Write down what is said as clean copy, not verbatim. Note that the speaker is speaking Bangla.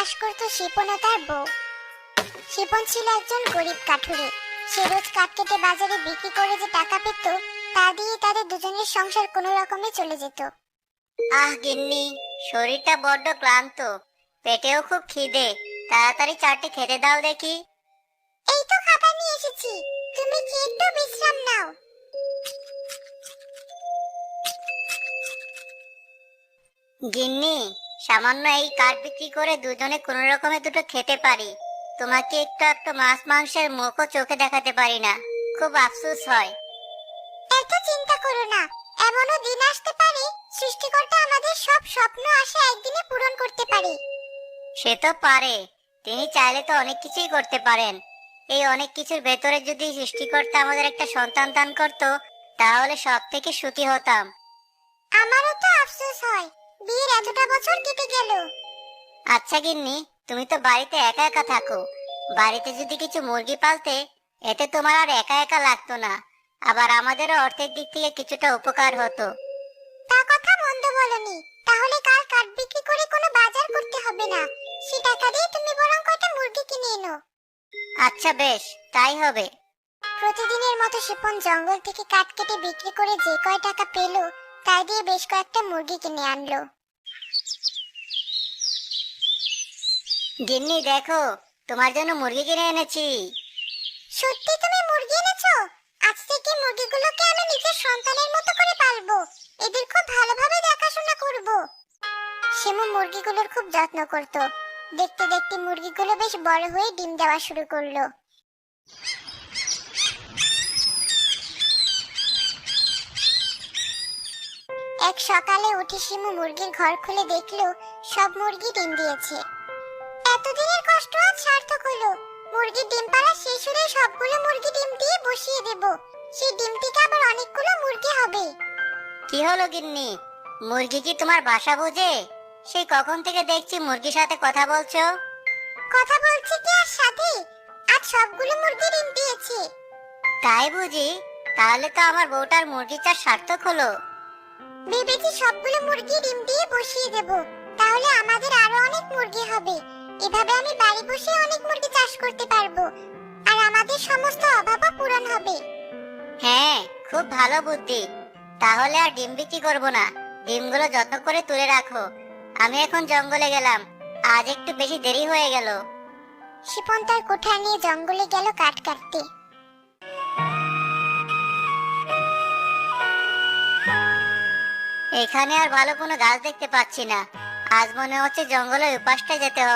বাস করত শিপন ও তার বউ। শিপন ছিল একজন গরিব কাঠুরে। সে রোজ কাঠ কেটে বাজারে বিক্রি করে যে টাকা পেত তা দিয়ে তাদের দুজনের সংসার কোনো রকমে চলে যেত। গিন্নি, শরীরটা বড্ড ক্লান্ত, পেটেও খুব খিদে, তাড়াতাড়ি চারটে খেতে দাও দেখি। এই তো খাবার নিয়ে এসেছি, তুমি কি একটু বিশ্রাম নাও। গিন্নি, সামান্য এই কাঠ বিক্রি করে দুজনে কোনো রকমে দুটো খেতে পারি, তোমাকে একটু একটু মাছ মাংসের মুখও চোখে দেখাতে পারি না, খুব আফসোস হয়। এত চিন্তা করো না, এমনও দিন আসতে পারে সৃষ্টিকর্তা আমাদের সব স্বপ্ন আশা একদিনে পূরণ করতে পারে। সে তো পারে, তিনি চাইলে তো অনেক কিছুই করতে পারেন। এই অনেক কিছুর ভেতরে যদি সৃষ্টিকর্তা আমাদের একটা সন্তান দান করতো, তাহলে সব থেকে সুখী হতাম। আমারও তো আফসোস হয়, বিয়ের এতটা বছর কেটে গেল। আচ্ছা গিন্নি, তুমি তো বাড়িতে একা একা থাকো, বাড়িতে যদি কিছু মুরগি পালতে, এতে তোমার আর একা একা লাগতো না, আবার আমাদেরও অর্থের দিক থেকে কিছুটা উপকার হতো। তা কথা মন্দ বলনি, তাহলে কাল কাঠ বিক্রি করে কোনো বাজার করতে হবে না, সে টাকা দিয়ে তুমি বরং কয়টা মুরগি কিনে এনো। আচ্ছা বেশ, তাই হবে। প্রতিদিনের মতো শিপন জঙ্গল থেকে কাঠ কেটে বিক্রি করে যে কয় টাকা পেল তাই দিয়ে বেশ কয়েকটা মুরগি কিনে আনলো। গিন্নি দেখো, তোমার জন্য মুরগি কিনে এনেছি। সত্যি তুমি মুরগি এনেছো? আজ থেকে মুরগিগুলোকে আমি নিজের সন্তানের মতো করে পালবো, এদের খুব ভালোভাবে দেখাশোনা করব। শিমু মুরগিগুলোর খুব যত্ন করত। দেখতে দেখতে মুরগিগুলো বেশ বড় হয়ে ডিম দেওয়া শুরু করলো। এক সকালে উঠে শিমু মুরগির ঘর খুলে দেখলো সব মুরগি ডিম দিয়েছে। এতদিনের কষ্ট আজ সার্থক হলো, মুরগির ডিম পাড়া শেষ হলে সবগুলো মুরগি ডিম দিয়ে বসিয়ে দেব, সেই ডিম থেকে আবার অনেকগুলো মুরগি হবে। কি হলো গিন্নি, মুরগি কি তোমার ভাষা বোঝে? সেই কখন থেকে দেখছি মুরগির সাথে কথা বলছো। কথা বলছি কি আর সাথে, আজ সবগুলো মুরগি ডিম দিয়েছে। তাই বুঝি, তাহলে তো আমার বউটার মুরগি চাষ সার্থক হলো। ভেবেছি সবগুলো মুরগি ডিম দিয়ে বসিয়ে দেব, তাহলে আমাদের আরো অনেক মুরগি হবে। এভাবে আমি বাড়ি বসে অনেক মুরগি চাষ করতে পারবো, আর আমাদের সমস্ত অভাবও পূরণ হবে। হ্যাঁ, খুব ভালো বুদ্ধি। তাহলে আর ডিম বিক্রি করবো না, ডিমগুলো যত্ন করে তুলে রাখো। আমি এখন জঙ্গলে গেলাম, আজ একটু বেশি দেরি হয়ে গেল। শিপন তার কোঠার নিয়ে জঙ্গলে গেল কাঠ কাটতে। এখানে আর ভালো কোনো গাছ দেখতে পাচ্ছি না, আজ মনে হচ্ছে জঙ্গলের উপাসটা যেতে হবে।